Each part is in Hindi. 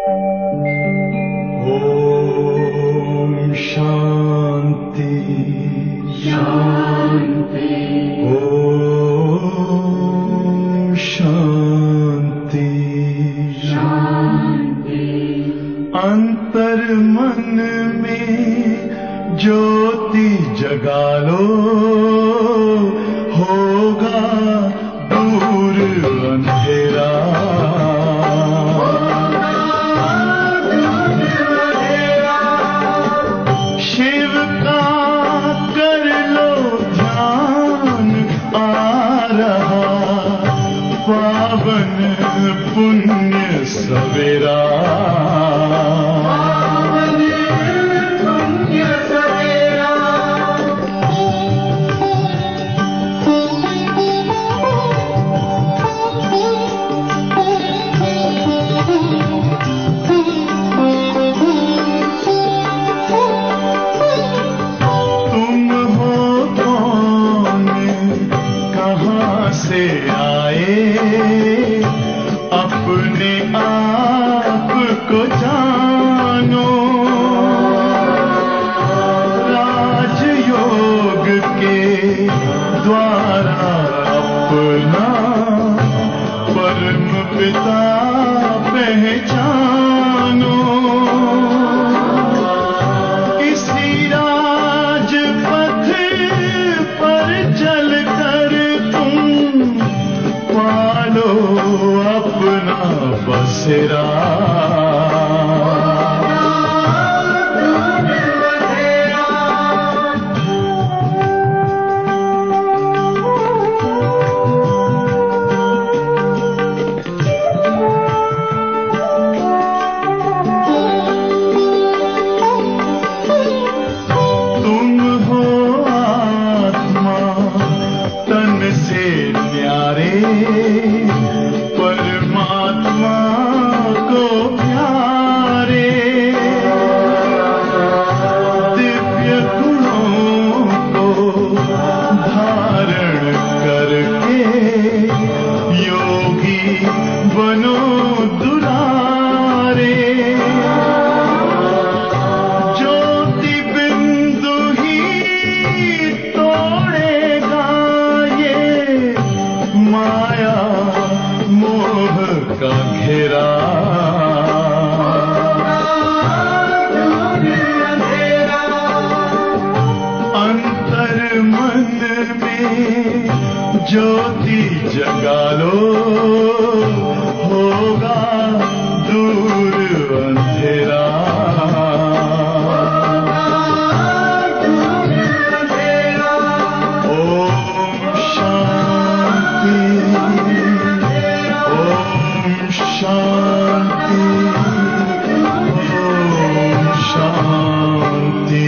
ओम शांति शांति। ओम शांति शांति। अंतर मन में ज्योति जगा लो, होगा दूर अंधेरा। शिव का कर लो ध्यान, आ रहा पावन पुण्य सवेरा। अपने आप को जानो, राजयोग के द्वारा अपना परम पिता पहचानो। इसी राजपथ पर चलकर तुम पालो अपना बसेरा। तुम हो आत्मा तन से न्यारे, परमात्मा को प्यारे। दिव्य गुणों को धारण करके योगी बनो दुलारे। ज्योति बिंदु ही तोड़ेगा ये माया मोह का घेरा। अंतर मन में ज्योति जगा लो, होगा दूर अंधेरा। ओम शांति शांति। ओम शांति।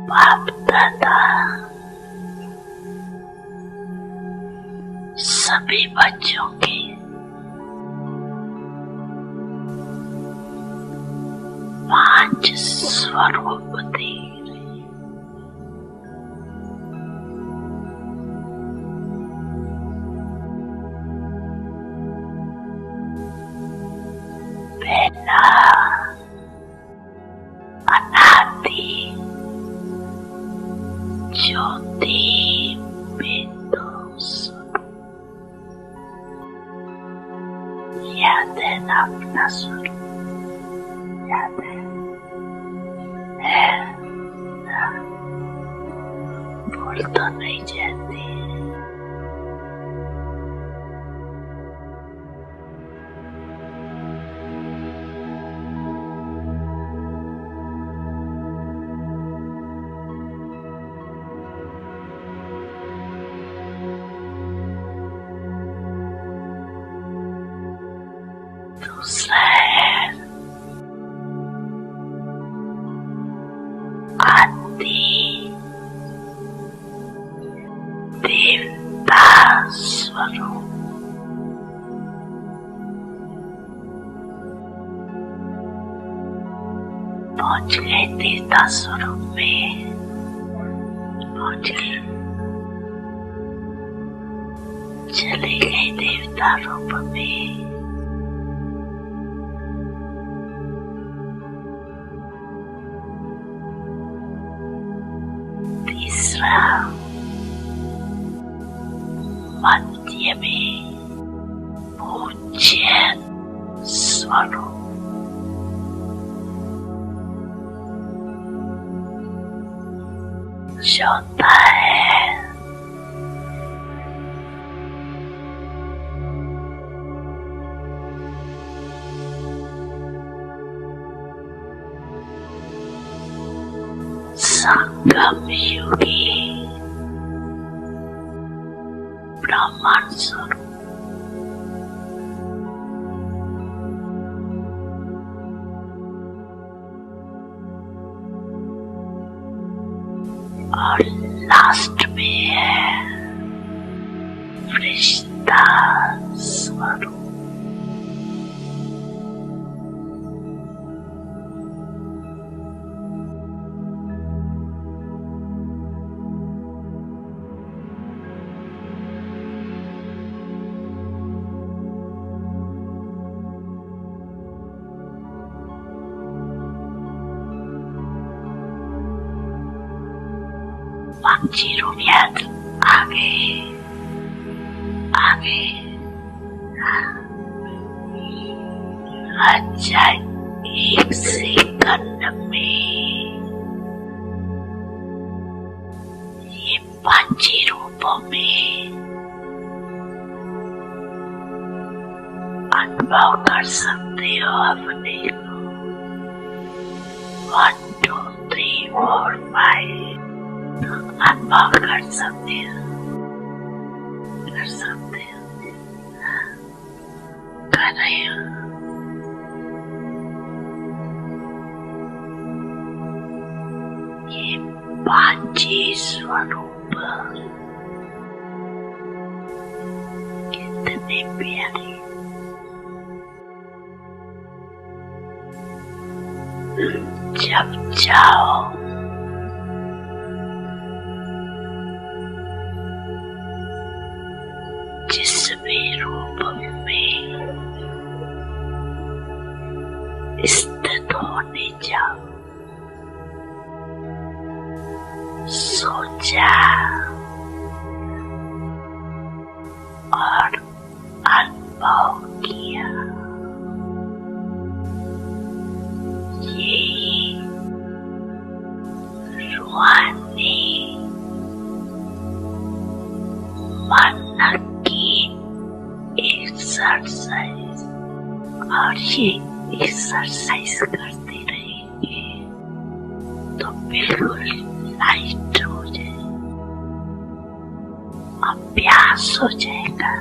बाप दादा सभी बच्चों के पांच स्वरूप दे रहे। पहला अनादि ज्योति बिंदु स्वरूप। याद है ना अपना स्वरूप? याद है ना? भूल तो नहीं जाती। दूसरा है आदि देवता स्वरूप। पहुंच गए देवता स्वरूप में, पहुंच गए, चले गए देवता रूप में। तीसरा मध्य में पूज्य स्वरूप। चौथा है संगम युगी ब्रह्मांड स्वरूप। और लास्ट में है फरिश्ता स्वरूप। पंचीरूपियत आगे आगे। अच्छा, एक सेकंड में ये पंची रूपों में अनुभव कर सकते हो अपने को। 1 2 3 4 5 अनुभव कर सकते हो, कर सकते हो, कर रहे हो। ये पांची स्वरूप कितने प्यारे, जब जाओ जिस भी रूप में स्थित होने जाओ, सोचा और अनुभव किया। ये रूहानी मन की एक्सरसाइज, और ये एक्सरसाइज करते रहेंगे तो बिल्कुल लाइट हो जाए, अभ्यास हो जाएगा।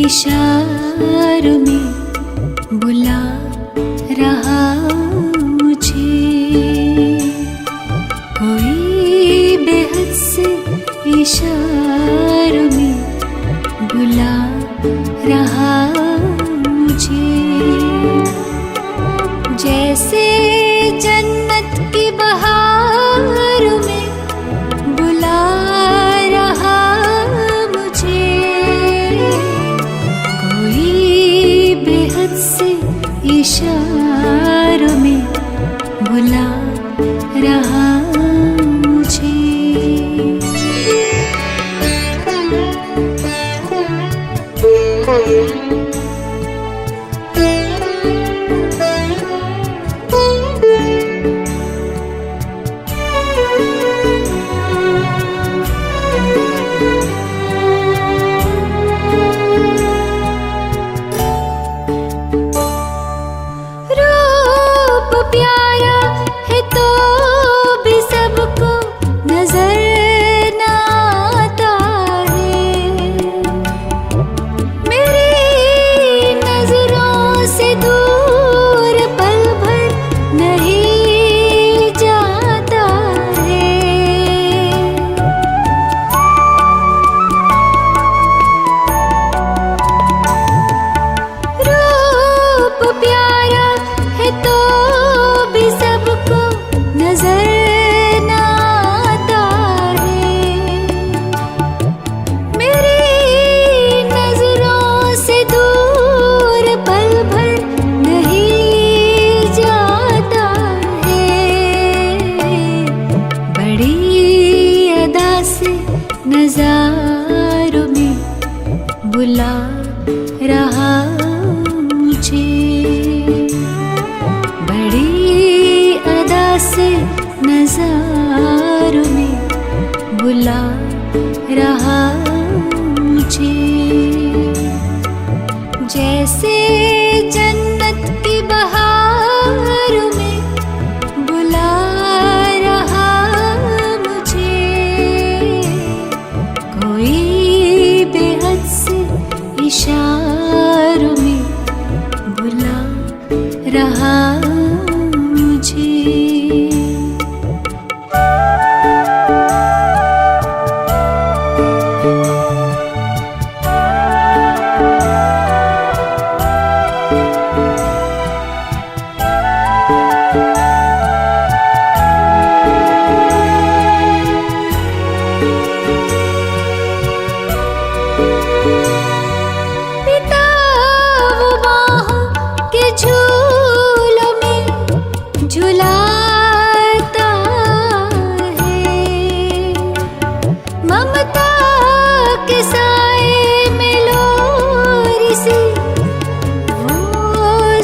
इशारों में बुला रहा मुझे, कोई बेहद से इशारों में बुला रहा मुझे। जैसे जन्नत की बहारों में बुला रहा मुझे, कोई बेहद से इशारों में बुला रहा मुझे। रूप प्यारा है तो भी सबको नजर न आता है, मेरी नजरों से दूर पल भर नहीं जाता है। रूप प्यारा है तो भी सबको नजर न आता है, मेरी नजरों से दूर पल भर नहीं जाता है। बड़ी अदा से नजारों में बुला रहा मुझे, बड़ी अदा से नजारों में बुला रहा मुझे। जैसे जन्नत की बहारों में बुला रहा मुझे, कोई बेहद से इशारों में बुला रहा मुझे। पिता वो बाहों के झूलों में झुला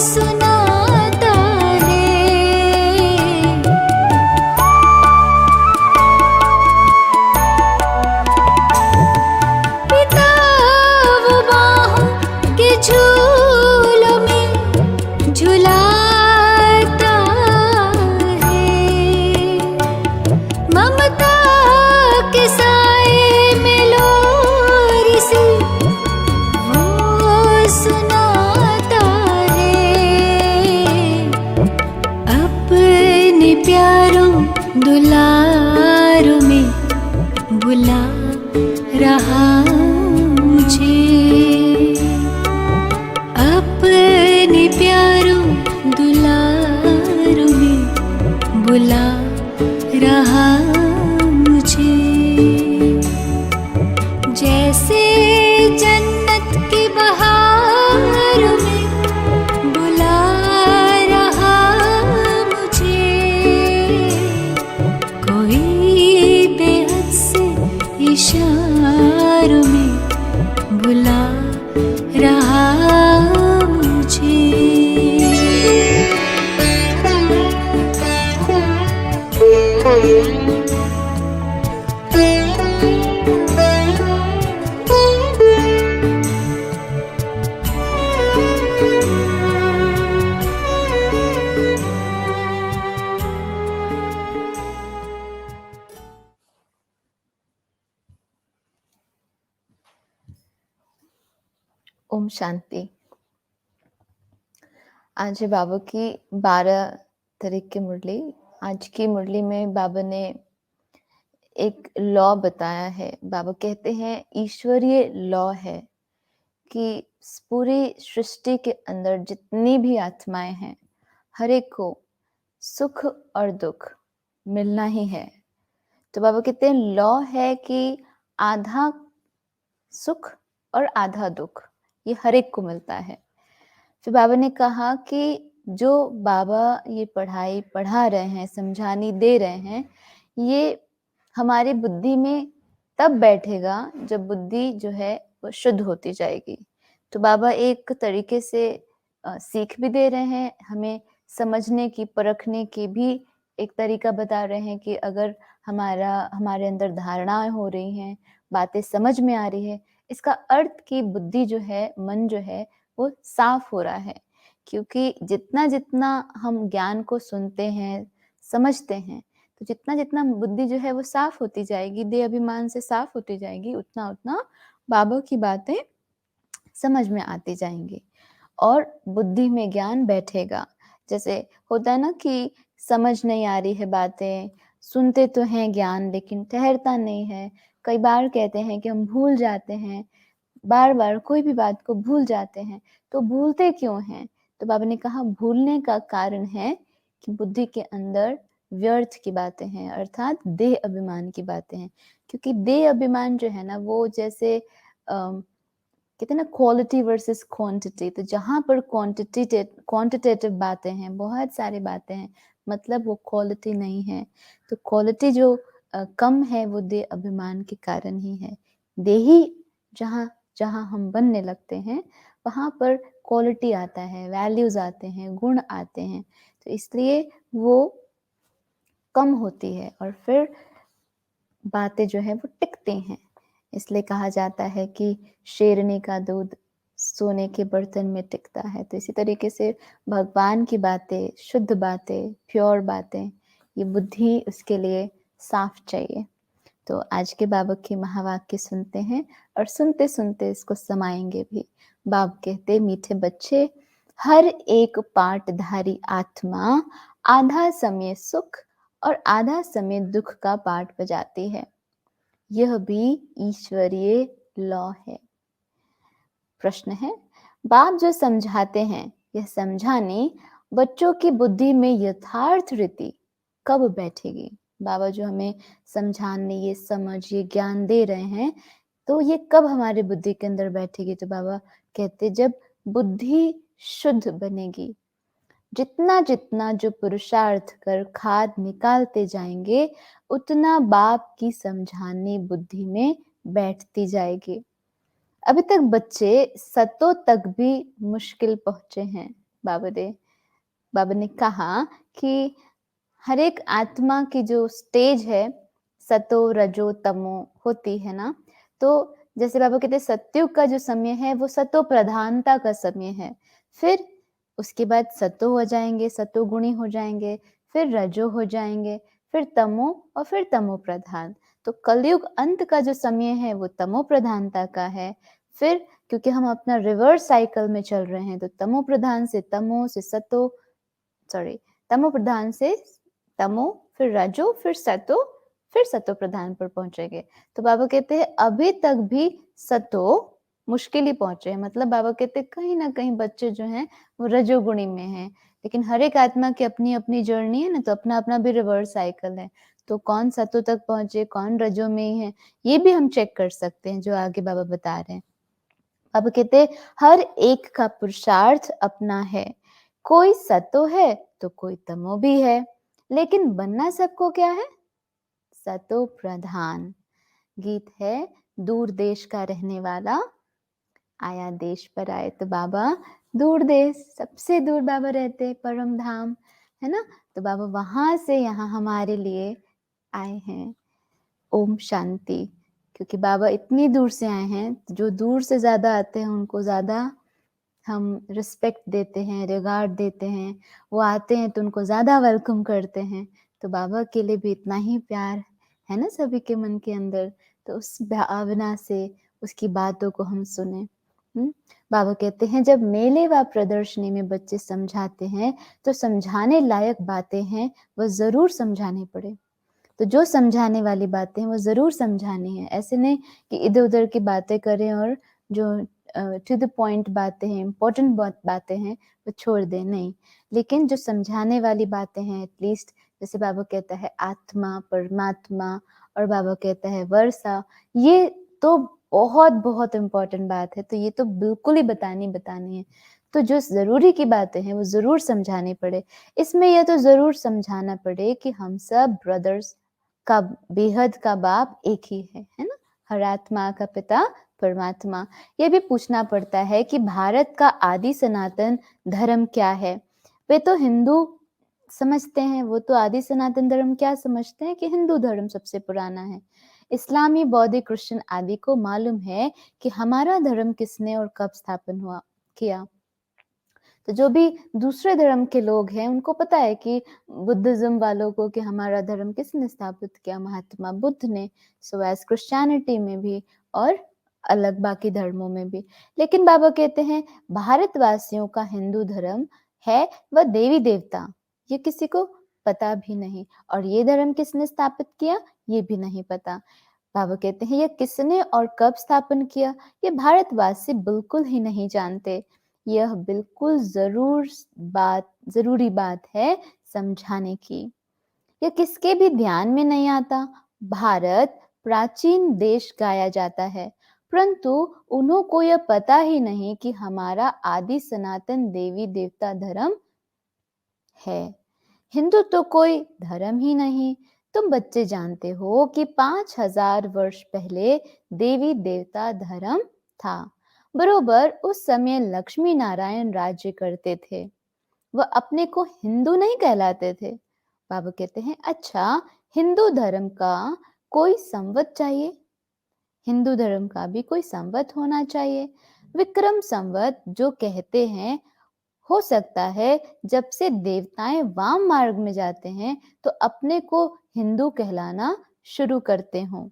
सुनाता है। पिता वो बाहों के झूलों में झुलाता है। ममता के साए में लोरी सी वो सुनाता है। अपने प्यारों दुलारों में बुला रहा मुझे। अपने प्यारों दुलारों में बुला रहा मुझे। जैसे जन्नत की बहारों में बुला रहा मुझे। कोई बेहद से इशारों में बुला रहा मुझे। ओम शांति। आज है बाबा की 12 तारीख की मुरली। आज की मुरली में बाबा ने एक लॉ बताया है। बाबा कहते हैं ईश्वरीय लॉ है कि पूरी सृष्टि के अंदर जितनी भी आत्माएं हैं, हर एक को सुख और दुख मिलना ही है। तो बाबा कहते हैं लॉ है कि आधा सुख और आधा दुख ये हर एक को मिलता है। फिर बाबा ने कहा कि जो बाबा ये पढ़ाई पढ़ा रहे हैं, समझानी दे रहे हैं, ये हमारी बुद्धि में तब बैठेगा जब बुद्धि जो है वो शुद्ध होती जाएगी। तो बाबा एक तरीके से सीख भी दे रहे हैं, हमें समझने की, परखने की भी एक तरीका बता रहे हैं कि अगर हमारे अंदर धारणाएं हो रही हैं, बातें समझ में आ रही है, इसका अर्थ की बुद्धि जो है, मन जो है वो साफ हो रहा है। क्योंकि जितना जितना हम ज्ञान को सुनते हैं, समझते हैं, तो जितना जितना बुद्धि जो है वो साफ होती जाएगी, देह अभिमान से साफ होती जाएगी, उतना उतना बाबा की बातें समझ में आती जाएंगी और बुद्धि में ज्ञान बैठेगा। जैसे होता है ना कि समझ नहीं आ रही है बातें, सुनते तो हैं ज्ञान लेकिन ठहरता नहीं है। कई बार कहते हैं कि हम भूल जाते हैं, बार बार कोई भी बात को भूल जाते हैं। तो भूलते क्यों हैं? तो बाबा ने कहा भूलने का कारण है कि बुद्धि के अंदर व्यर्थ की बातें हैं, अर्थात देह अभिमान की बातें हैं। क्योंकि देह अभिमान जो है ना, वो जैसे कहते हैं ना क्वालिटी वर्सेस क्वांटिटी। तो जहाँ पर क्वांटिटेटिव बातें हैं, बहुत सारी बातें हैं, मतलब वो क्वालिटी नहीं है। तो क्वालिटी जो कम है वो देह अभिमान के कारण ही है। देही जहाँ जहाँ हम बनने लगते हैं वहाँ पर क्वालिटी आता है, वैल्यूज आते हैं, गुण आते हैं। तो इसलिए वो कम होती है और फिर बातें जो है वो टिकती हैं। इसलिए कहा जाता है कि शेरनी का दूध सोने के बर्तन में टिकता है। तो इसी तरीके से भगवान की बातें, शुद्ध बातें, प्योर बातें, ये बुद्धि उसके लिए साफ चाहिए। तो आज के बाबा के महावाक्य सुनते हैं और सुनते सुनते इसको समाएंगे भी। बाबा कहते मीठे बच्चे, हर एक पाठधारी आत्मा आधा समय सुख और आधा समय दुख का पाठ बजाती है। यह भी ईश्वरीय लॉ है। प्रश्न है, बाप जो समझाते हैं यह समझाने बच्चों की बुद्धि में यथार्थ रीति कब बैठेगी? बाबा जो हमें समझाने, ये समझ, ये ज्ञान दे रहे हैं, तो ये कब हमारे बुद्धि के अंदर बैठेगी? तो बाबा कहते जब बुद्धि शुद्ध बनेगी। जितना जितना जो पुरुषार्थ कर खाद निकालते जाएंगे, उतना बाप की समझाने बुद्धि में बैठती जाएगी। अभी तक बच्चे सतों तक भी मुश्किल पहुंचे हैं। बाबा ने कहा कि हर एक आत्मा की जो स्टेज है सतो रजो तमो होती है ना, तो जैसे बाबा कहते हैं सतयुग का जो समय है वो सतो प्रधानता का समय है, फिर उसके बाद सतो हो जाएंगे, सतो गुणी हो जाएंगे, फिर रजो हो जाएंगे, फिर तमो और फिर तमो प्रधान। तो कलयुग अंत का जो समय है वो तमो प्रधानता का है। फिर क्योंकि हम अपना रिवर्स साइकिल में चल रहे हैं तो तमो प्रधान से तमो से सतो, सॉरी तमो प्रधान से तमो, फिर रजो, फिर सतो प्रधान पर पहुंचेंगे। तो बाबा कहते हैं अभी तक भी सतो मुश्किल ही पहुंचे हैं, मतलब बाबा कहते हैं कहीं ना कहीं बच्चे जो हैं वो रजोगुणी में हैं, लेकिन हर एक आत्मा की अपनी अपनी जर्नी है ना, तो अपना अपना भी रिवर्स साइकिल है। तो कौन सतो तक पहुंचे, कौन रजो में ही है, ये भी हम चेक कर सकते हैं जो आगे बाबा बता रहे हैं। बाबा कहते हैं हर एक का पुरुषार्थ अपना है, कोई सतो है तो कोई तमो भी है, लेकिन बनना सबको क्या है, सतो प्रधान। गीत है दूर देश का रहने वाला आया देश पर आए। तो बाबा दूर देश, सबसे दूर बाबा रहते परम धाम, है ना, तो बाबा वहां से यहाँ हमारे लिए आए हैं। ओम शांति। क्योंकि बाबा इतनी दूर से आए हैं, जो दूर से ज्यादा आते हैं उनको ज्यादा हम रिस्पेक्ट देते हैं, रिगार्ड देते हैं, वो आते हैं तो उनको ज्यादा वेलकम करते हैं। तो बाबा के लिए भी इतना ही प्यार है ना सभी के मन के अंदर, तो उस भावना से उसकी बातों को हम सुने। बाबा कहते हैं जब मेले व प्रदर्शनी में बच्चे समझाते हैं तो समझाने लायक बातें हैं वह जरूर समझानी पड़े। तो जो समझाने वाली बातें हैं वो जरूर समझानी है, ऐसे नहीं कि इधर उधर की बातें करें और जो टू द पॉइंट बातें हैं, इम्पोर्टेंट बातें हैं वो छोड़ दें, नहीं। लेकिन जो समझाने वाली बातें हैं एटलीस्ट, जैसे बाबा कहता है आत्मा, परमात्मा, और बाबा कहता है वर्षा, ये तो बहुत बहुत इम्पोर्टेंट बात है, तो ये तो बिल्कुल ही बतानी है। तो जो जरूरी की बातें हैं वो जरूर समझानी पड़े। इसमें यह तो जरूर समझाना पड़े कि हम सब ब्रदर्स का बेहद का बाप एक ही है ना, हर आत्मा का पिता परमात्मा। ये भी पूछना पड़ता है कि भारत का आदि सनातन धर्म क्या है। वे तो हिंदू समझते हैं, वो तो आदि सनातन धर्म क्या समझते हैं कि हिंदू धर्म सबसे पुराना है। इस्लामी, बौद्धिक, क्रिश्चियन आदि को मालूम है कि हमारा धर्म किसने और कब स्थापन हुआ किया। तो जो भी दूसरे धर्म के लोग हैं उनको पता है कि बुद्धिज्म वालों को कि हमारा धर्म किसने स्थापित किया, महात्मा बुद्ध ने। सो एज क्रिश्चियनिटी में भी और अलग बाकी धर्मों में भी। लेकिन बाबा कहते हैं भारतवासियों का हिंदू धर्म है वह देवी देवता, ये किसी को पता भी नहीं, और ये धर्म किसने स्थापित किया ये भी नहीं पता। बाबा कहते हैं यह किसने और कब स्थापन किया ये भारतवासी बिल्कुल ही नहीं जानते। यह बिल्कुल जरूरी बात है समझाने की। यह किसके भी ध्यान में नहीं आता। भारत प्राचीन देश गाया जाता है, परंतु उन्हों को यह पता ही नहीं कि हमारा आदि सनातन देवी देवता धर्म है। हिंदू तो कोई धर्म ही नहीं। तुम बच्चे जानते हो कि 5000 वर्ष पहले देवी देवता धर्म था। बरोबर उस समय लक्ष्मी नारायण राज्य करते थे, वह अपने को हिंदू नहीं कहलाते थे। बाबा कहते हैं अच्छा, हिंदू धर्म का कोई संवत चाहिए, हिंदू धर्म का भी कोई संवत होना चाहिए। विक्रम संवत जो कहते हैं, हो सकता है जब से देवताएं वाम मार्ग में जाते हैं तो अपने को हिंदू कहलाना शुरू करते हों,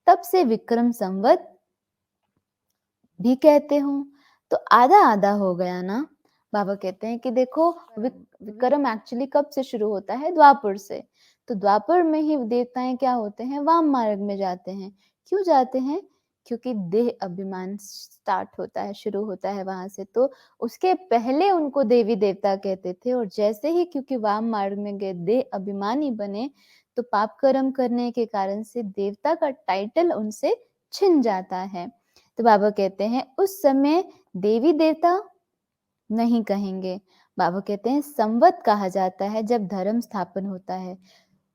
तब से विक्रम संवत भी कहते हो। तो आधा आधा हो गया ना। बाबा कहते हैं कि देखो विक्रम एक्चुअली कब से शुरू होता है, द्वापर से। तो द्वापर में ही देवताएं क्या होते हैं, वाम मार्ग में जाते हैं। क्यों जाते हैं, क्योंकि देह अभिमान स्टार्ट होता है, शुरू होता है वहां से। तो उसके पहले उनको देवी देवता कहते थे, और जैसे ही क्योंकि वाम मार्ग में गए देह अभिमानी बने, तो पाप कर्म करने के कारण से देवता का टाइटल उनसे छिन जाता है। तो बाबा कहते हैं उस समय देवी देवता नहीं कहेंगे, बाबा कहते हैं संवत कहा जाता है जब धर्म स्थापन होता है।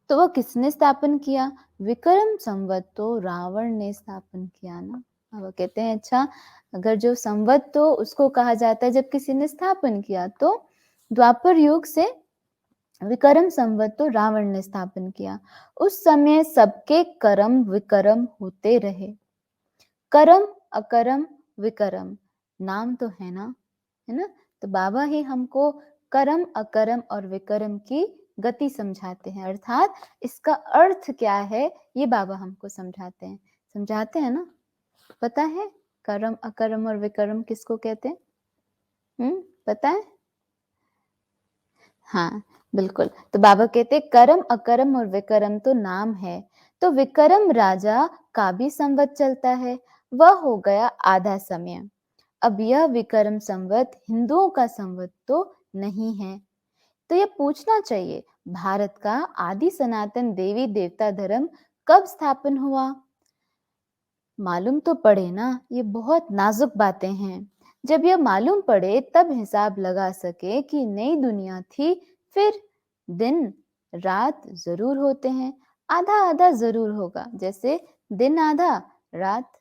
तो वह किसने स्थापन किया, विक्रम संवत तो रावण ने स्थापन किया ना। बाबा कहते हैं अच्छा, अगर जो संवत तो उसको कहा जाता है जब किसी ने स्थापन किया, तो द्वापर युग से विक्रम संवत तो रावण ने स्थापन किया। उस समय सबके कर्म विक्रम होते रहे। करम अकरम विक्रम नाम तो है ना, है ना। तो बाबा ही हमको करम अकरम और विक्रम की गति समझाते हैं, अर्थात इसका अर्थ क्या है ये बाबा हमको समझाते हैं ना। पता है करम अकरम और विक्रम किसको कहते हैं? पता है? हाँ बिल्कुल। तो बाबा कहते करम अकरम और विक्रम तो नाम है। तो विक्रम राजा का भी संवत चलता है, वह हो गया आधा समय। अब यह विक्रम संवत हिंदुओं का संवत तो नहीं है। तो यह पूछना चाहिए, भारत का आदि सनातन देवी देवता धर्म कब स्थापन हुआ? मालूम तो पड़े ना, ये बहुत नाजुक बातें हैं। जब यह मालूम पड़े तब हिसाब लगा सके कि नई दुनिया थी, फिर दिन रात जरूर होते हैं, आधा आधा जरूर होगा। जैसे दिन आधा रात,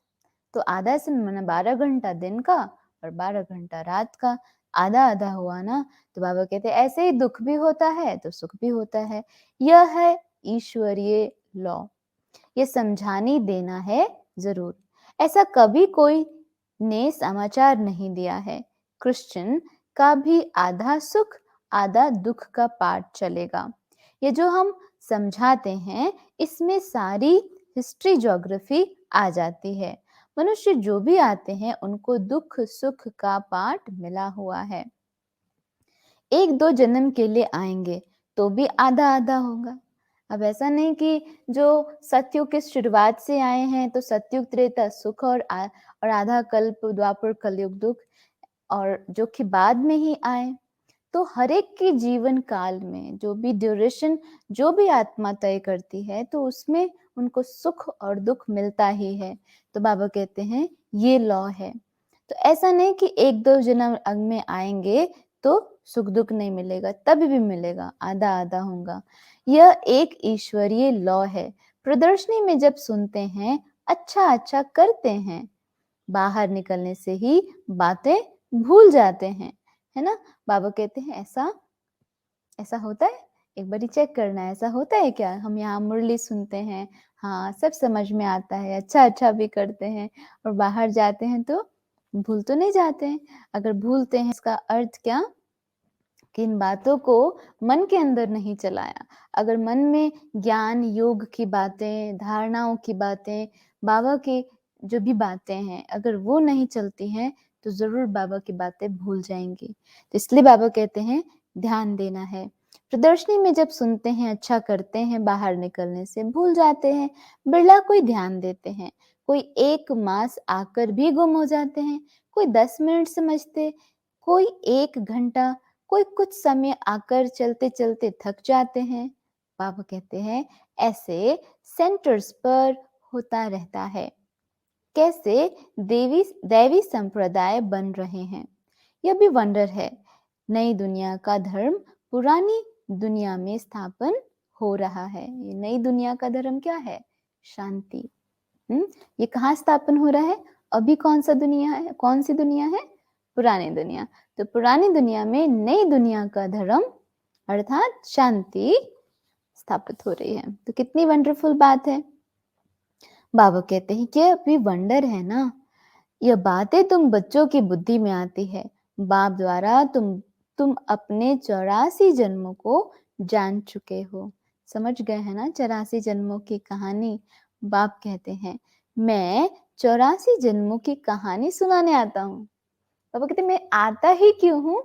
तो आधा से माना 12 घंटा दिन का और 12 घंटा रात का, आधा आधा हुआ ना। तो बाबा कहते ऐसे ही दुख भी होता है तो सुख भी होता है। यह है ईश्वरीय लॉ, ये समझाने देना है जरूर। ऐसा कभी कोई ने समाचार नहीं दिया है। क्रिश्चियन का भी आधा सुख आधा दुख का पाठ चलेगा। ये जो हम समझाते हैं इसमें सारी हिस्ट्री ज्योग्राफी आ जाती है। मनुष्य जो भी आते हैं उनको दुख सुख का पाठ मिला हुआ है। एक दो जन्म के लिए आएंगे तो भी आधा आधा होगा। अब ऐसा नहीं कि जो सतयुग के शुरुआत से आए हैं तो सतयुग त्रेता सुख और आधा कल्प द्वापर कलयुग दुख, और जो कि बाद में ही आए। तो हर एक के जीवन काल में जो भी ड्यूरेशन जो भी आत्मा तय करती है तो उसमें उनको सुख और दुख मिलता ही है। तो बाबा कहते हैं ये लॉ है। तो ऐसा नहीं कि एक दो जन्म में आएंगे तो सुख दुख नहीं मिलेगा, तभी भी मिलेगा, आधा आधा होगा। यह एक ईश्वरीय लॉ है। प्रदर्शनी में जब सुनते हैं अच्छा अच्छा करते हैं, बाहर निकलने से ही बातें भूल जाते हैं, है ना। बाबा कहते हैं ऐसा होता है, एक बार चेक करना है, ऐसा होता है क्या? हम यहाँ मुरली सुनते हैं, हाँ सब समझ में आता है, अच्छा अच्छा भी करते हैं, और बाहर जाते हैं तो भूल तो नहीं जाते हैं। अगर भूलते हैं इसका अर्थ क्या? कि इन बातों को मन के अंदर नहीं चलाया। अगर मन में ज्ञान योग की बातें, धारणाओं की बातें, बाबा की जो भी बातें हैं, अगर वो नहीं चलती हैं तो जरूर बाबा की बातें भूल जाएंगी। तो इसलिए बाबा कहते हैं ध्यान देना है। प्रदर्शनी में जब सुनते हैं अच्छा करते हैं, बाहर निकलने से भूल जाते हैं। बिरला कोई ध्यान देते हैं, कोई 1 मास आकर भी गुम हो जाते हैं, कोई 10 मिनट समझते, कोई 1 घंटा, कोई कुछ समय आकर चलते चलते थक जाते हैं। बाबा कहते हैं ऐसे सेंटर्स पर होता रहता है। कैसे दैवी संप्रदाय बन रहे हैं, यह भी वंडर है। नई दुनिया का धर्म पुरानी दुनिया में स्थापन हो रहा है। ये नई दुनिया का धर्म क्या है? शांति। ये कहाँ स्थापन हो रहा है? अभी कौन सा दुनिया है? कौन सी दुनिया है? पुरानी दुनिया। तो पुरानी दुनिया में नई दुनिया का धर्म अर्थात शांति स्थापित हो रही है। तो कितनी वंडरफुल बात है। बाबा कहते हैं कि अभी वंडर है ना, यह बातें तुम बच्चों की बुद्धि में आती है। बाप द्वारा तुम अपने 84 जन्मों को जान चुके हो। समझ गए हैं ना 84 जन्मों की कहानी। बाप कहते हैं मैं 84 जन्मों की कहानी सुनाने आता हूँ। बाबा कहते मैं आता ही क्यों हूँ?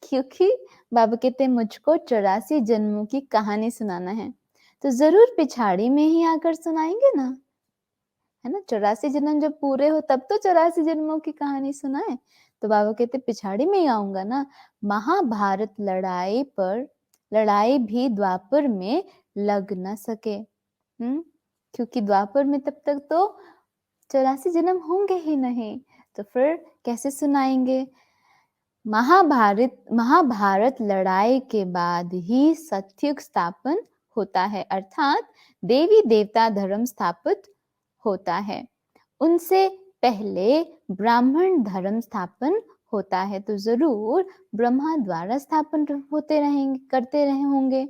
क्योंकि बाबा कहते मुझको 84 जन्मों की कहानी सुनाना है। तो जरूर पिछाड़ी में ही आकर सुनाएंगे ना, है ना। 84 जन्म जब पूरे हो तब तो 84 जन्मों की कहानी सुनाए। तो बाबा कहते पिछाड़ी में ही आऊंगा ना। महाभारत लड़ाई भी द्वापर में लग न सके, क्योंकि द्वापर में तब तक तो 84 जन्म होंगे ही नहीं, तो फिर कैसे सुनाएंगे। महाभारत लड़ाई के बाद ही सतयुग स्थापन होता है, अर्थात देवी देवता धर्म स्थापित होता है। उनसे पहले ब्राह्मण धर्म स्थापन होता है तो जरूर ब्रह्मा द्वारा स्थापन होते रहेंगे, करते रहे होंगे।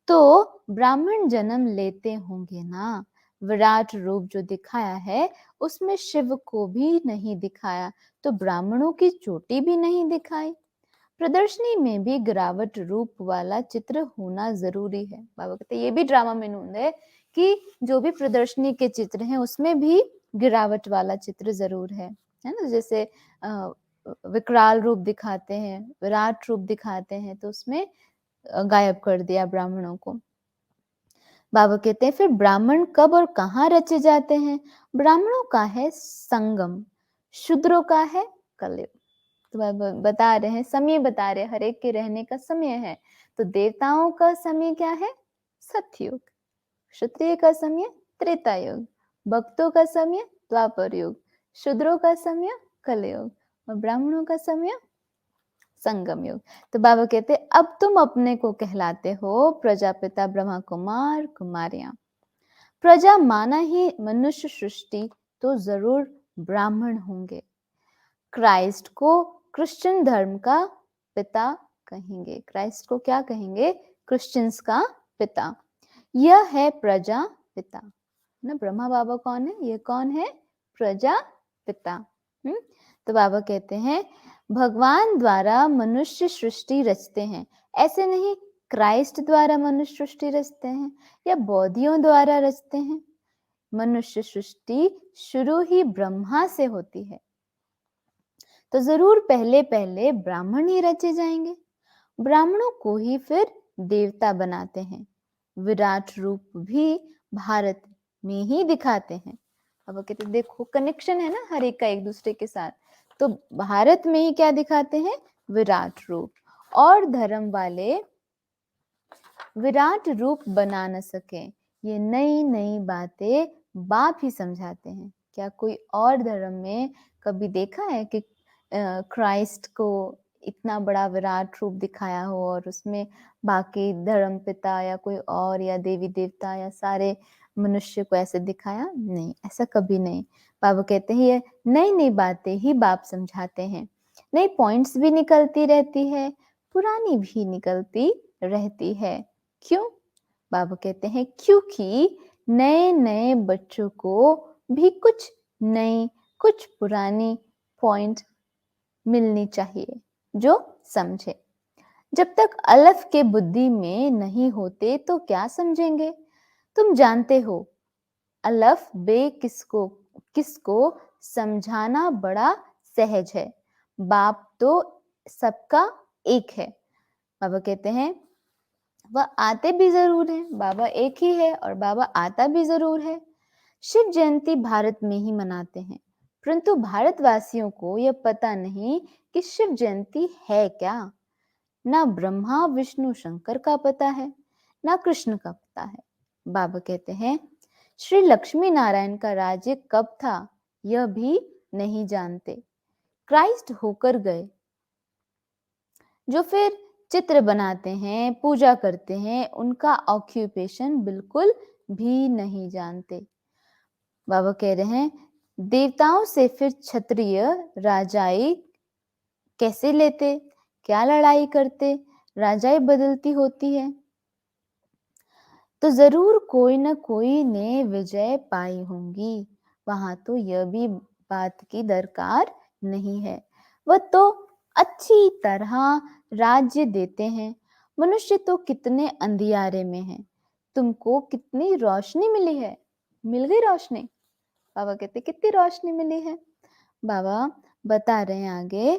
तो ब्राह्मण जन्म लेते होंगे ना। विराट रूप जो दिखाया है उसमें शिव को भी नहीं दिखाया, तो ब्राह्मणों की चोटी भी नहीं दिखाई। प्रदर्शनी में भी गिरावट रूप वाला चित्र होना जरूरी है। बाबा कहते ये भी ड्रामा में नूंद है कि जो भी प्रदर्शनी के चित्र हैं उसमें भी गिरावट वाला चित्र जरूर है ना। जैसे विकराल रूप दिखाते हैं, विराट रूप दिखाते हैं, तो उसमें गायब कर दिया ब्राह्मणों को। बाबा कहते हैं फिर ब्राह्मण कब और कहाँ रचे जाते हैं? ब्राह्मणों का है संगम, शूद्रों का है कलयुग। तो बाबा बता रहे हैं, समय बता रहे, हर एक के रहने का समय है। तो देवताओं का समय क्या है? सतयुग। क्षत्रिय का समय त्रेता युग, भक्तों का समय द्वापर युग, शूद्रों का समय कलयुग और ब्राह्मणों का समय संगम युग। तो बाबा कहते अब तुम अपने को कहलाते हो प्रजापिता ब्रह्मा कुमार कुमारियां। प्रजा माना ही मनुष्य सृष्टि तो जरूर ब्राह्मण होंगे। क्राइस्ट को क्रिश्चियन धर्म का पिता कहेंगे। क्राइस्ट को क्या कहेंगे? क्रिश्चियंस का पिता। यह है प्रजा पिता ना। ब्रह्मा बाबा कौन है? ये कौन है? प्रजा पिता। तो बाबा कहते हैं भगवान द्वारा मनुष्य सृष्टि रचते हैं, ऐसे नहीं क्राइस्ट द्वारा मनुष्य सृष्टि रचते हैं या बौद्धियों द्वारा रचते हैं। मनुष्य सृष्टि शुरू ही ब्रह्मा से होती है, तो जरूर पहले पहले ब्राह्मण ही रचे जाएंगे। ब्राह्मणों को ही फिर देवता बनाते हैं। विराट रूप भी भारत में ही दिखाते हैं। अब कहते देखो कनेक्शन है ना हर एक का एक दूसरे के साथ। तो भारत में ही क्या दिखाते हैं? विराट रूप। और धर्म वाले विराट रूप बना न सके, ये नई नई बातें बाप ही समझाते हैं। क्या कोई और धर्म में कभी देखा है कि क्राइस्ट को इतना बड़ा विराट रूप दिखाया हो और उसमें बाकी धर्म पिता या कोई और या देवी देवता या सारे मनुष्य को ऐसे दिखाया? नहीं, ऐसा कभी नहीं। बाबा कहते हैं ये नई नई बातें ही बाप समझाते हैं। नई पॉइंट्स भी निकलती रहती है, पुरानी भी निकलती रहती है। क्यों? बाबा कहते हैं क्योंकि नए नए बच्चों को भी कुछ नई कुछ पुरानी पॉइंट मिलनी चाहिए जो समझे। जब तक अलफ के बुद्धि में नहीं होते तो क्या समझेंगे? तुम जानते हो अलफ बे किसको किसको समझाना बड़ा सहज है। बाप तो सबका एक है। बाबा कहते हैं वह आते भी जरूर है। बाबा एक ही है और बाबा आता भी जरूर है। शिव जयंती भारत में ही मनाते हैं, परंतु भारतवासियों को यह पता नहीं कि शिव जयंती है क्या। ना ब्रह्मा विष्णु शंकर का पता है, ना कृष्ण का पता है। बाबा कहते हैं श्री लक्ष्मी नारायण का राज्य कब था यह भी नहीं जानते। क्राइस्ट होकर गए। जो फिर चित्र बनाते हैं, पूजा करते हैं, उनका ऑक्यूपेशन बिल्कुल भी नहीं जानते। बाबा कह रहे हैं देवताओं से फिर क्षत्रिय राजाई कैसे लेते, क्या लड़ाई करते, राजाई बदलती होती है तो जरूर कोई न कोई ने विजय पाई होंगी। वहां तो यह भी बात की दरकार नहीं है। वह तो अच्छी तरह राज्य देते हैं। मनुष्य तो कितने अंधियारे में है, तुमको कितनी रोशनी मिली है। मिल गई रोशनी? बाबा कहते कितनी रोशनी मिली है। बाबा बता रहे हैं आगे।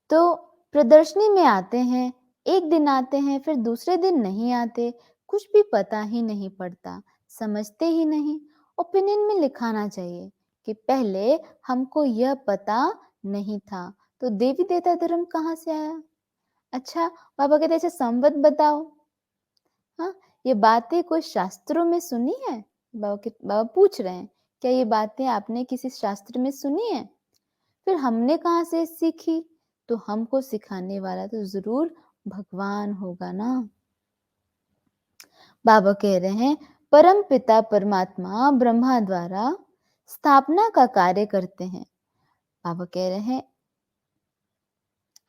तो प्रदर्शनी में आते हैं, एक दिन आते हैं फिर दूसरे दिन नहीं आते, कुछ भी पता ही नहीं पड़ता, समझते ही नहीं। ओपिनियन में लिखाना चाहिए कि पहले हमको यह पता नहीं था, तो देवी देवता धर्म कहाँ से आया? अच्छा बाबा कहते अच्छा संवत बताओ। हाँ, ये बातें कोई शास्त्रों में सुनी है? बाबा पूछ रहे हैं क्या ये बातें आपने किसी शास्त्र में सुनी है? फिर हमने कहाँ से सीखी? तो हमको सिखाने वाला तो जरूर भगवान होगा ना। बाबा कह रहे हैं परम पिता परमात्मा ब्रह्मा द्वारा स्थापना का कार्य करते हैं। बाबा कह रहे हैं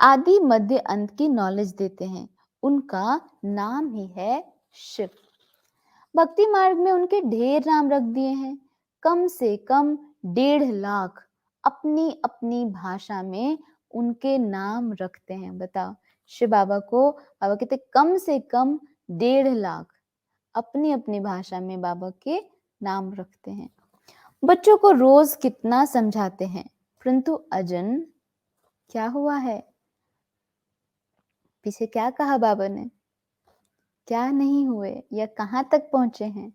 आदि मध्य अंत की नॉलेज देते हैं, उनका नाम ही है शिव। भक्ति मार्ग में उनके ढेर नाम रख दिए हैं, कम से कम 1.5 लाख अपनी अपनी भाषा में उनके नाम रखते हैं। बताओ, शिव बाबा को बाबा कहते कम से कम 1.5 लाख अपनी अपनी भाषा में बाबा के नाम रखते हैं। बच्चों को रोज कितना समझाते हैं, परंतु अजन क्या हुआ है? पीछे क्या कहा बाबा ने? क्या नहीं हुए या कहाँ तक पहुंचे हैं?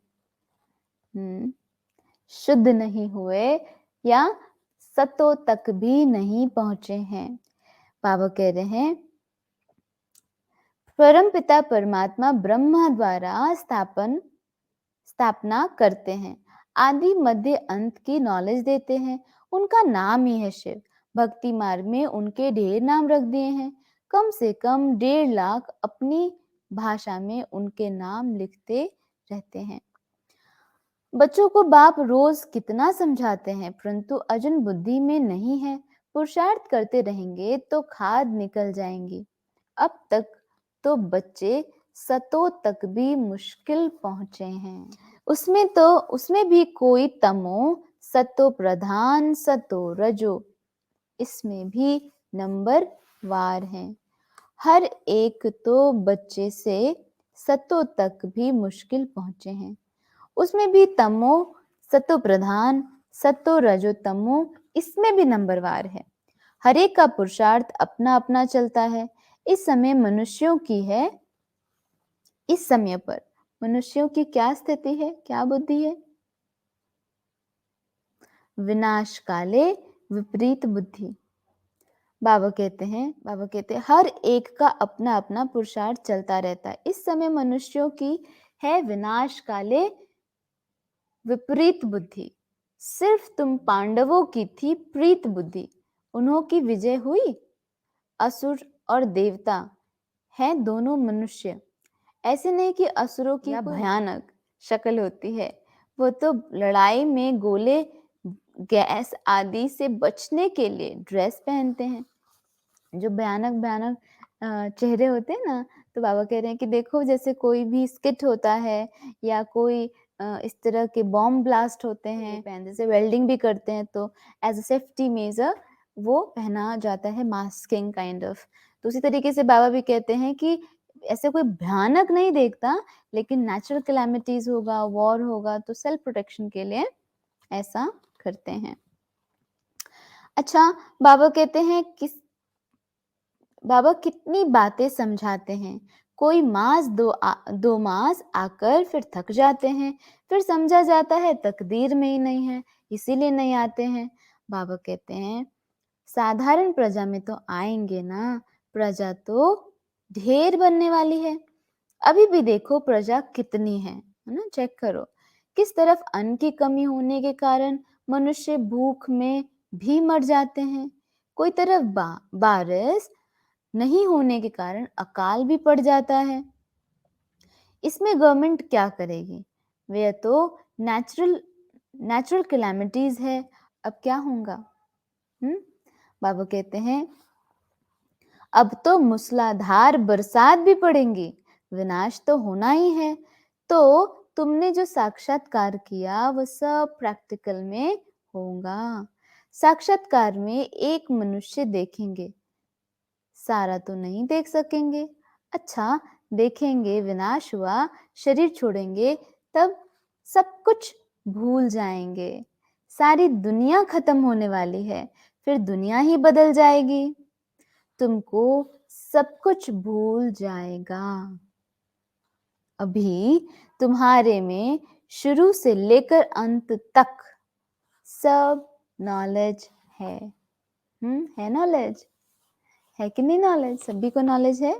शुद्ध नहीं हुए या सतो तक भी नहीं पहुंचे हैं। बाबा कह रहे हैं परम पिता परमात्मा ब्रह्मा द्वारा स्थापना करते हैं, आदि मध्य अंत की नॉलेज देते हैं, उनका नाम ही है शिव। भक्ति मार्ग में उनके ढेर नाम रख दिए हैं, कम से कम 1.5 लाख अपनी भाषा में उनके नाम लिखते रहते हैं। बच्चों को बाप रोज कितना समझाते हैं, परंतु अजन बुद्धि में नहीं है। पुरुषार्थ करते रहेंगे तो खाद निकल जाएंगी। अब तक तो बच्चे सतो तक भी मुश्किल पहुंचे हैं, उसमें भी कोई तमो, सतो प्रधान, सतो रजो, इसमें भी नंबर वार हैं। हर एक तो बच्चे से सतो तक भी मुश्किल पहुंचे हैं, उसमें भी तमो, सतो प्रधान, सतो रजो तमो, इसमें भी नंबरवार है। हर एक का पुरुषार्थ अपना अपना चलता है। इस समय पर मनुष्यों की क्या स्थिति है, क्या बुद्धि है? विनाश काले विपरीत बुद्धि। बाबा कहते हैं हर एक का अपना अपना पुरुषार्थ चलता रहता है। इस समय मनुष्यों की है विनाश काले विपरीत बुद्धि। सिर्फ तुम पांडवों की थी प्रीत बुद्धि, उन्हों की विजय हुई। असुर और देवता हैं दोनों मनुष्य। ऐसे नहीं कि असुरों की भयानक शक्ल होती है, वो तो लड़ाई में गोले, गैस आदि से बचने के लिए ड्रेस पहनते हैं। जो भयानक भयानक चेहरे होते हैं ना, तो बाबा कह रहे हैं कि देखो जैसे कोई भी स्किट होता है या कोई इस तरह के बॉम्ब ब्लास्ट होते हैं, पहनते से वेल्डिंग भी करते हैं, तो एज अ सेफ्टी मेजर वो पहना जाता है, मास्किंग काइंड ऑफ। तो उसी तरीके से बाबा भी कहते हैं कि ऐसे कोई भयानक नहीं देखता, लेकिन नेचुरल कैलामिटीज होगा, वॉर होगा, तो सेल्फ प्रोटेक्शन के लिए ऐसा करते हैं। अच्छा, बाबा कहते हैं बाबा कितनी बातें समझाते हैं, कोई मास दो मास आकर फिर थक जाते हैं, फिर समझा जाता है तकदीर में ही नहीं है, इसीलिए नहीं आते हैं। बाबा कहते हैं साधारण प्रजा में तो आएंगे ना, प्रजा तो ढेर बनने वाली है। अभी भी देखो प्रजा कितनी है ना, चेक करो। किस तरफ अन्न की कमी होने के कारण मनुष्य भूख में भी मर जाते हैं, कोई तरफ बारिश नहीं होने के कारण अकाल भी पड़ जाता है। इसमें गवर्नमेंट क्या करेगी? वे तो नेचुरल कैलामिटीज है, अब क्या होगा? बाबा कहते हैं अब तो मूसलाधार बरसात भी पड़ेंगी, विनाश तो होना ही है। तो तुमने जो साक्षात्कार किया वह सब प्रैक्टिकल में होगा। साक्षात्कार में एक मनुष्य देखेंगे, सारा तो नहीं देख सकेंगे। अच्छा, देखेंगे विनाश हुआ, शरीर छोड़ेंगे, तब सब कुछ भूल जाएंगे। सारी दुनिया खत्म होने वाली है, फिर दुनिया ही बदल जाएगी, तुमको सब कुछ भूल जाएगा। अभी तुम्हारे में शुरू से लेकर अंत तक सब नॉलेज है। है नॉलेज? है कि नहीं नॉलेज? सभी को नॉलेज है।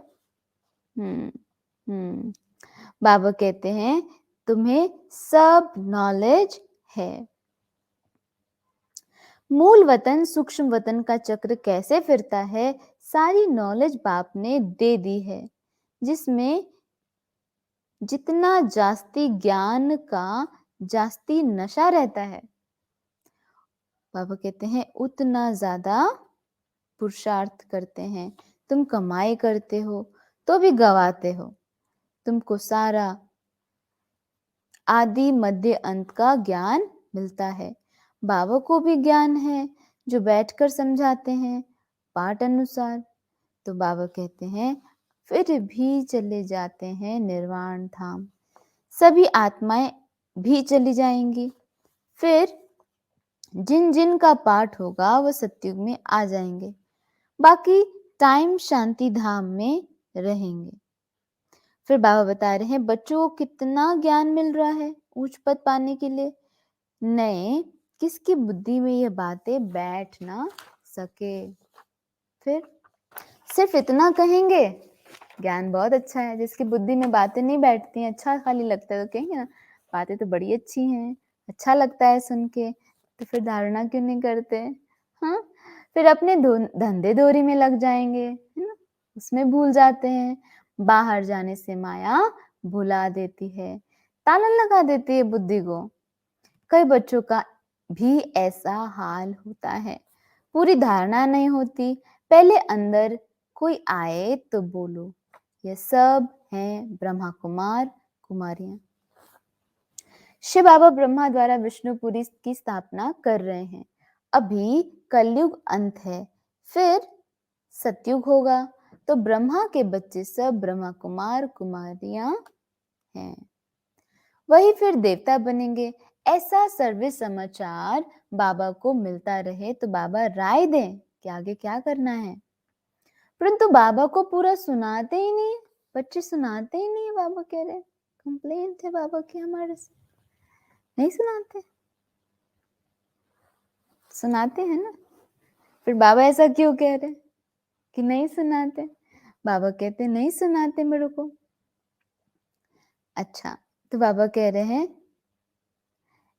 बाबा कहते हैं तुम्हें सब नॉलेज है। मूल वतन सूक्ष्म वतन का चक्र कैसे फिरता है, सारी नॉलेज बाप ने दे दी है, जिसमें जितना जास्ती ज्ञान का जास्ती नशा रहता है, बाबा कहते हैं उतना ज्यादा पुरुषार्थ करते हैं, तुम कमाई करते हो तो भी गवाते हो, तुमको सारा आदि मध्य अंत का ज्ञान मिलता है। बाबा को भी ज्ञान है जो बैठकर समझाते हैं पाठ अनुसार। तो बाबा कहते हैं फिर भी चले जाते हैं निर्वाण धाम, सभी आत्माएं भी चली जाएंगी। फिर जिन जिन का पाठ होगा वो सतयुग में आ जाएंगे, बाकी टाइम शांति धाम में रहेंगे। फिर बाबा बता रहे हैं बच्चों को कितना ज्ञान मिल रहा है उच्च पद पाने के लिए। नए किसकी बुद्धि में ये बातें बैठ ना सके। फिर सिर्फ इतना कहेंगे ज्ञान बहुत अच्छा है, जिसकी बुद्धि में बातें नहीं बैठती हैं, अच्छा खाली लगता है तो कहेंगे ना बातें तो बड़ी अच्छी हैं, अच्छा लगता है सुन के, तो फिर धारणा क्यों नहीं करते। हाँ, फिर अपने धंधे दोरी में लग जाएंगे, है ना, उसमें भूल जाते हैं। बाहर जाने से माया भुला देती है, ताला लगा देती है बुद्धि को। कई बच्चों का भी ऐसा हाल होता है, पूरी धारणा नहीं होती, पहले अंदर कोई आए तो बोलो ये सब हैं ब्रह्मा कुमार कुमारियां। शिव बाबा ब्रह्मा द्वारा विष्णुपुरी की स्थापना कर रहे हैं। अभी कलयुग अंत है, फिर सतयुग होगा, तो ब्रह्मा के बच्चे सब ब्रह्मा कुमार कुमारियां हैं, वही फिर देवता बनेंगे। ऐसा सर्वे समाचार बाबा को मिलता रहे तो बाबा राय दें कि आगे क्या करना है, परंतु बाबा को पूरा सुनाते ही नहीं, बच्चे सुनाते ही नहीं। बाबा कह रहे कंप्लेन थे बाबा की हमारे से, नहीं सुनाते, सुनाते हैं ना। फिर बाबा ऐसा क्यों कह रहे कि नहीं सुनाते। बाबा कहते नहीं सुनाते मेरे को। अच्छा, तो बाबा कह रहे हैं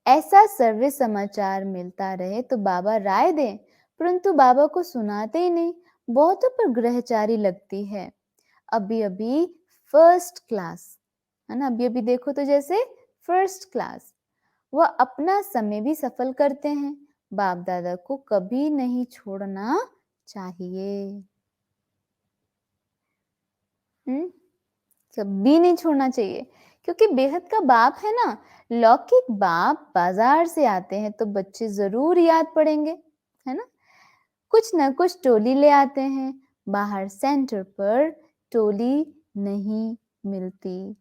ऐसा सर्वे समाचार मिलता रहे तो बाबा राय दें, परंतु बाबा को सुनाते ही नहीं, बहुतों पर ग्रहचारी लगती है। अभी अभी फर्स्ट क्लास है ना, अभी अभी देखो तो जैसे फर्स्ट क्लास, वह अपना समय भी सफल करते हैं। बाप दादा को कभी नहीं छोड़ना चाहिए, कभी नहीं छोड़ना चाहिए, क्योंकि बेहद का बाप है ना। लौकिक बाप बाजार से आते हैं तो बच्चे जरूर याद पड़ेंगे, है ना, कुछ ना कुछ टोली ले आते हैं, बाहर सेंटर पर टोली नहीं मिलती,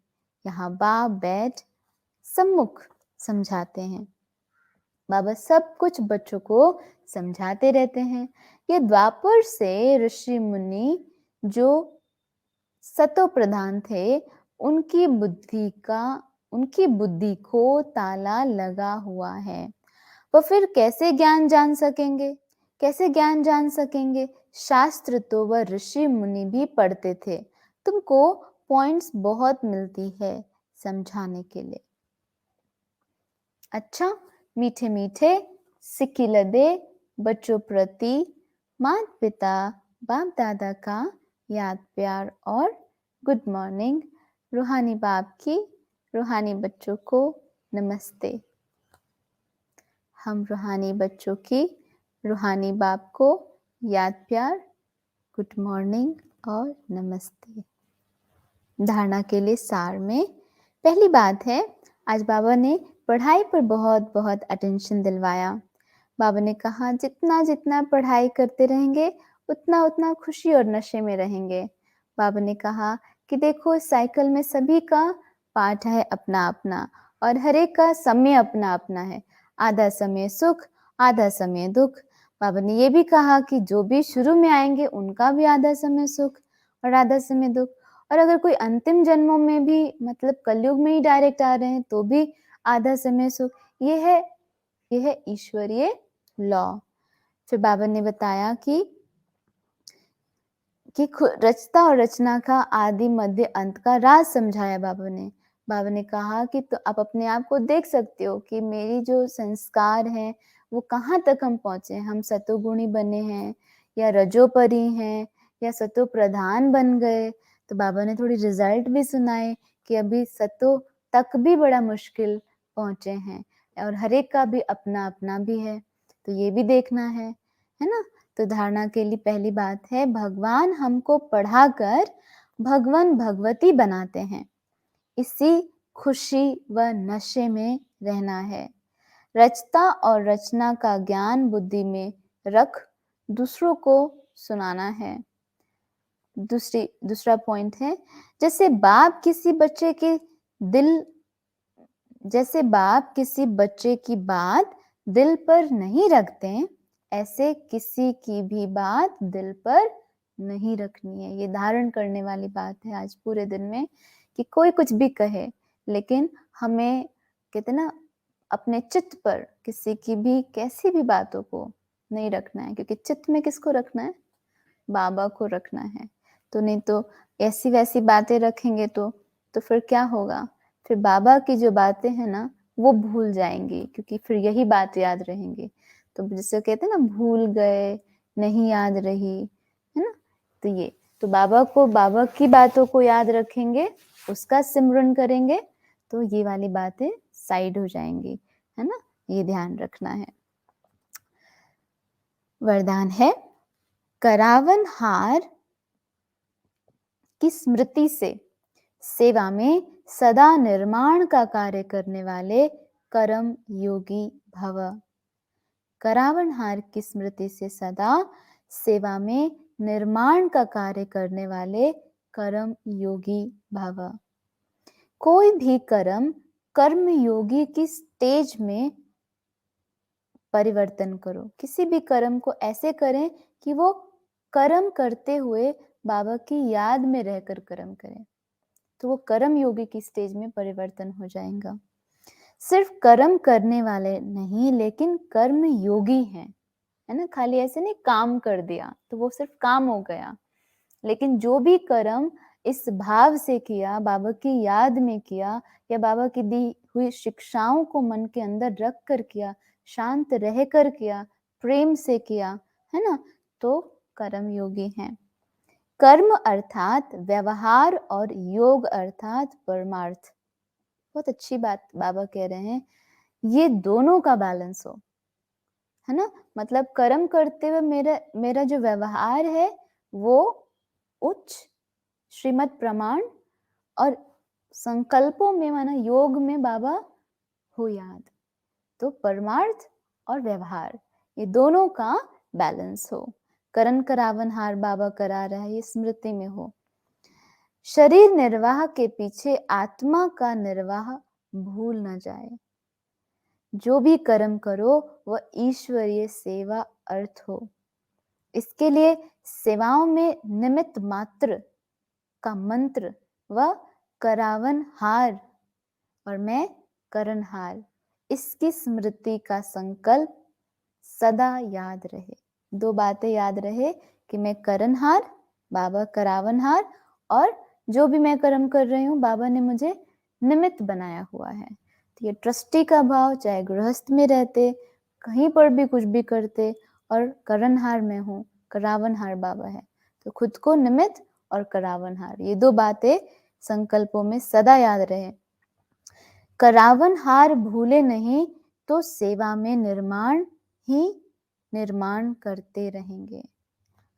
यहाँ बाप बैठ सम्मुख समझाते हैं। बाबा सब कुछ बच्चों को समझाते रहते हैं। ये द्वापर से ऋषि मुनि जो सतो प्रधान थे, उनकी बुद्धि को ताला लगा हुआ है। वो फिर कैसे ज्ञान जान सकेंगे, कैसे ज्ञान जान सकेंगे। शास्त्र तो वह ऋषि मुनि भी पढ़ते थे, तुमको पॉइंट्स बहुत मिलती है समझाने के लिए। अच्छा, मीठे मीठे सिक्की लदे बच्चों प्रति माता पिता बाप दादा का याद प्यार और गुड मॉर्निंग। रूहानी बाप की रूहानी बच्चों को नमस्ते। हम रूहानी बच्चों की रूहानी बाप को याद प्यार, गुड मॉर्निंग और नमस्ते। धारणा के लिए सार में पहली बात है, आज बाबा ने पढ़ाई पर बहुत बहुत अटेंशन दिलवाया। बाबा ने कहा जितना जितना पढ़ाई करते रहेंगे उतना उतना खुशी और नशे में रहेंगे। बाबा ने कहा कि देखो साइकिल में सभी का पाठ है अपना अपना, और हर एक का समय अपना अपना है, आधा समय सुख आधा समय दुख। बाबा ने ये भी कहा कि जो भी शुरू में आएंगे उनका भी आधा समय सुख और आधा समय दुख, और अगर कोई अंतिम जन्मों में भी मतलब कलयुग में ही डायरेक्ट आ रहे हैं तो भी आधा समय सुख। ये है ईश्वरीय लॉ। फिर बाबा ने बताया कि रचता और रचना का आदि मध्य अंत का राज समझाया बाबा ने। बाबा ने कहा कि तो आप अपने आप को देख सकते हो कि मेरी जो संस्कार हैं वो कहाँ तक हम पहुंचे, हम सतोगुणी बने हैं या रजोपरी हैं या सतो प्रधान बन गए। तो बाबा ने थोड़ी रिजल्ट भी सुनाए कि अभी सतो तक भी बड़ा मुश्किल पहुंचे हैं, और हर एक का भी अपना अपना भी है। तो ये भी देखना है ना। तो धारणा के लिए पहली बात है, भगवान हमको पढ़ाकर भगवान भगवती बनाते हैं, इसी खुशी व नशे में रहना है। रचता और रचना का ज्ञान बुद्धि में रख दूसरों को सुनाना है। दूसरा पॉइंट है, जैसे बाप किसी बच्चे की बात दिल पर नहीं रखते, ऐसे किसी की भी बात दिल पर नहीं रखनी है। ये धारण करने वाली बात है आज पूरे दिन में, कि कोई कुछ भी कहे, लेकिन हमें कहते ना अपने चित्त पर किसी की भी कैसी भी बातों को नहीं रखना है, क्योंकि चित्त में किसको रखना है? बाबा को रखना है। तो नहीं तो ऐसी वैसी बातें रखेंगे तो फिर क्या होगा? फिर बाबा की जो बातें हैं ना वो भूल जाएंगी, क्योंकि फिर यही बात याद रहेंगी। तो जिसे कहते हैं ना, भूल गए, नहीं याद रही, है ना। तो ये तो बाबा की बातों को याद रखेंगे, उसका सिमरन करेंगे, तो ये वाली बातें साइड हो जाएंगी, है ना। ये ध्यान रखना है। वरदान है, करावन हार की स्मृति से सेवा में सदा निर्माण का कार्य करने वाले कर्म योगी भव। करावन हार की स्मृति से सदा सेवा में निर्माण का कार्य करने वाले कर्म योगी भव। कोई भी कर्म योगी की स्टेज में परिवर्तन करो। किसी भी कर्म को ऐसे करें कि वो कर्म करते हुए बाबा की याद में रहकर कर्म करें, तो वो कर्म योगी की स्टेज में परिवर्तन हो जाएगा। सिर्फ कर्म करने वाले नहीं, लेकिन कर्म योगी हैं, है ना। खाली ऐसे नहीं काम कर दिया तो वो सिर्फ काम हो गया, लेकिन जो भी कर्म इस भाव से किया, बाबा की याद में किया, या बाबा की दी हुई शिक्षाओं को मन के अंदर रख कर किया, शांत रहकर किया, प्रेम से किया, है ना, तो कर्म योगी हैं। कर्म अर्थात व्यवहार और योग अर्थात परमार्थ। बहुत अच्छी बात बाबा कह रहे हैं, ये दोनों का बैलेंस हो, है ना। मतलब कर्म करते हुए मेरा जो व्यवहार है वो उच्च श्रीमत प्रमाण, और संकल्पों में माना योग में बाबा हो याद, तो परमार्थ और व्यवहार ये दोनों का बैलेंस हो। करण करावन हार बाबा करा रहा है, ये स्मृति में हो। शरीर निर्वाह के पीछे आत्मा का निर्वाह भूल न जाए। जो भी कर्म करो वह ईश्वरीय सेवा अर्थ हो। इसके लिए सेवाओं में निमित्त मात्र का मंत्र व करावन हार और मैं करणहार, इसकी स्मृति का संकल्प सदा याद रहे। दो बातें याद रहे कि मैं करणहार, बाबा करावनहार, और जो भी मैं कर्म कर रही हूँ बाबा ने मुझे निमित्त बनाया हुआ है। तो ये ट्रस्टी का भाव, चाहे गृहस्थ में रहते, कहीं पर भी कुछ भी करते, और करणहार में हूँ, करावनहार बाबा है, तो खुद को निमित्त और करावनहार, ये दो बातें संकल्पों में सदा याद रहे। करावनहार भूले नहीं तो सेवा में निर्माण ही निर्माण करते रहेंगे।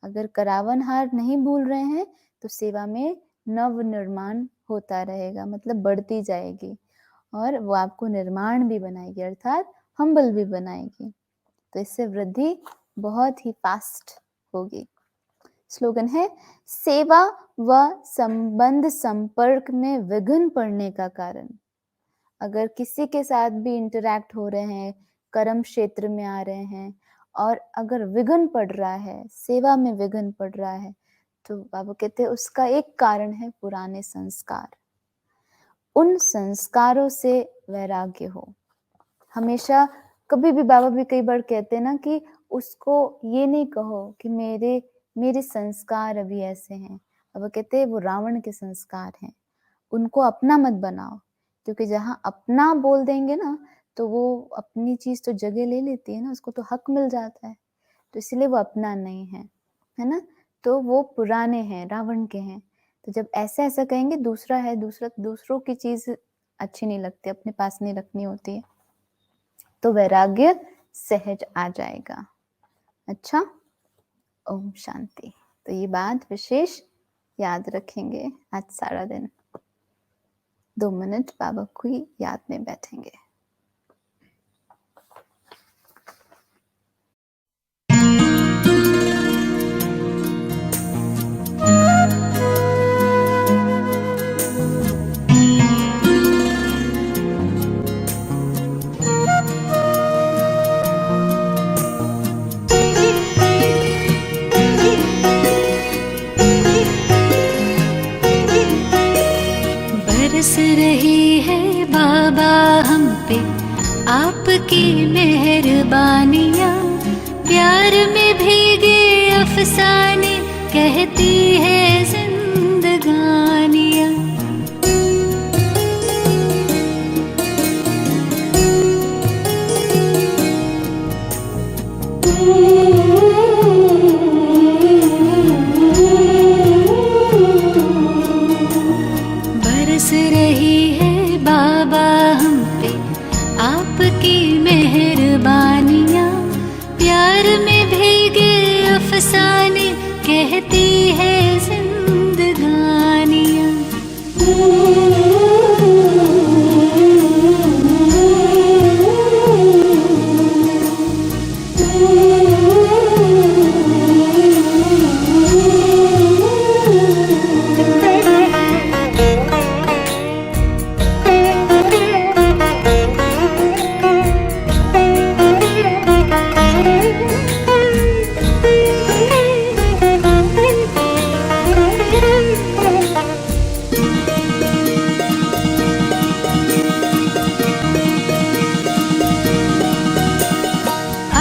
अगर करावनहार नहीं भूल रहे हैं तो सेवा में नव निर्माण होता रहेगा, मतलब बढ़ती जाएगी, और वो आपको निर्माण भी बनाएगी, अर्थात हम्बल भी बनाएगी। तो इससे वृद्धि बहुत ही फास्ट होगी। स्लोगन है, सेवा व संबंध संपर्क में विघ्न पड़ने का कारण। अगर किसी के साथ भी इंटरैक्ट हो रहे हैं, कर्म क्षेत्र में आ रहे हैं, और अगर विघ्न पड़ रहा है, सेवा में विघ्न पड़ रहा है, तो बाबा कहते हैं उसका एक कारण है पुराने संस्कार। उन संस्कारों से वैराग्य हो। हमेशा कभी भी बाबा भी कई बार कहते हैं ना कि उसको ये नहीं कहो कि मेरे संस्कार अभी ऐसे हैं। बाबा कहते हैं वो रावण के संस्कार हैं, उनको अपना मत बनाओ, क्योंकि जहाँ अपना बोल देंगे ना तो वो अपनी चीज तो जगह ले लेती है ना, उसको तो हक मिल जाता है, तो इसलिए वो अपना नहीं है ना। तो वो पुराने हैं, रावण के हैं। तो जब ऐसा ऐसा कहेंगे, दूसरा है, दूसरों की चीज अच्छी नहीं लगती, अपने पास नहीं रखनी होती है। तो वैराग्य सहज आ जाएगा। अच्छा, ओम शांति। तो ये बात विशेष याद रखेंगे। आज सारा दिन 2 मिनट बाबा की याद में बैठेंगे। बरस रही है बाबा हम पे आपकी मेहरबानियाँ, प्यार में भीगे अफसाने कहती है जिंदगानियाँ। बरस रही है बाबा हम पे आपकी मेहरबानियाँ, प्यार में भीगे अफसाने कहती है जिंदगानियाँ।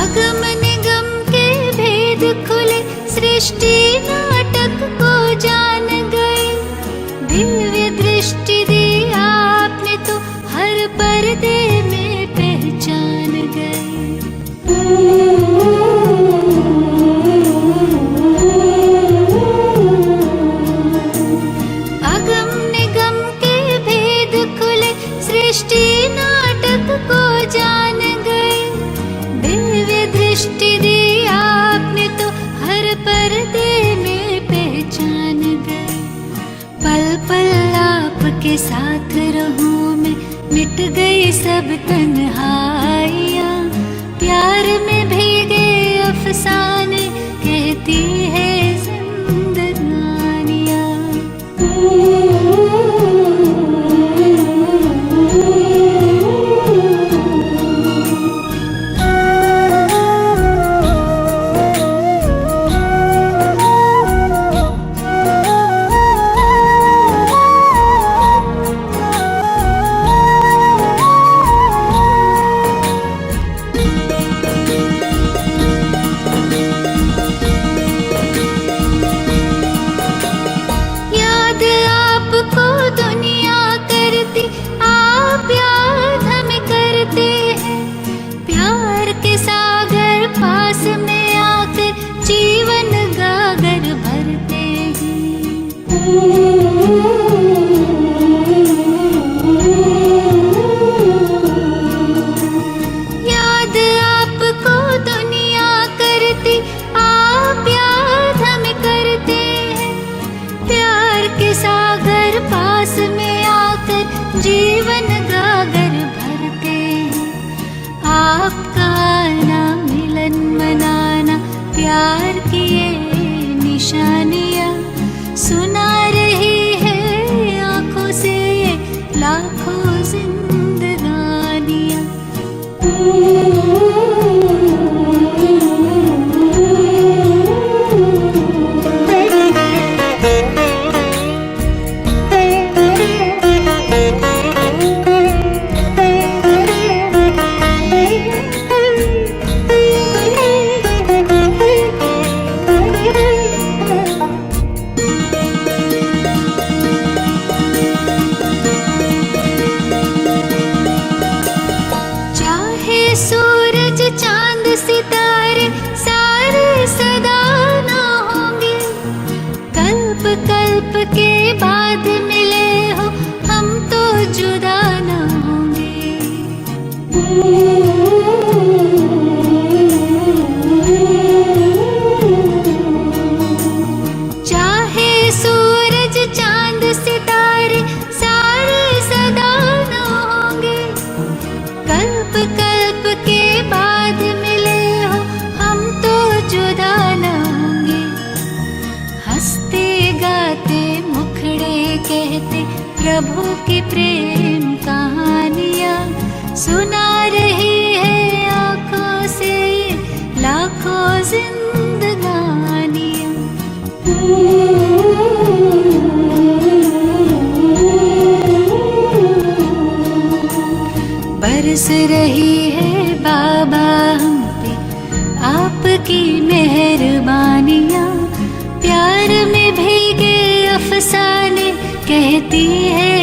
अगम निगम के भेद खुले, सृष्टि नाटक को जान गए, दिव्य दृष्टि दी आपने तो हर पर्दे में पहचान गए। अगम निगम के भेद खुले, सृष्टि नाटक को जान गए, दिव्य दृष्टि दी आपने तो हर पर्दे में पहचान गए। पल पल आपके साथ रहूं मैं, मिट गई सब तन्हाइयाँ, प्यार में भीगे अफसाने कहती है जिंदगानियाँ। याद आपको दुनिया करती, आप याद हमें करते हैं, प्यार के सागर पास में आकर जीवन गागर भरते हैं। याद आपको दुनिया करती, आप याद हमें करते हैं, प्यार के सागर पास में आकर जीवन गागर भरते हैं। आपका आना मिलन मनाना, प्यार की ये निशानियाँ सुना रही है आँखों से ये लाखों जिंदगानियाँ। सूरज चांद सितारे सारे सदा न होंगे, कल्प कल्प के बाद मिले हो हम तो जुदा न होंगे। कहते प्रभु की प्रेम कहानियाँ सुना रही है आँखों से लाखों जिंदगानियाँ। बरस रही है बाबा हम पे आपकी मेहरबानियाँ, प्यार में भीगे अफसाने कहती है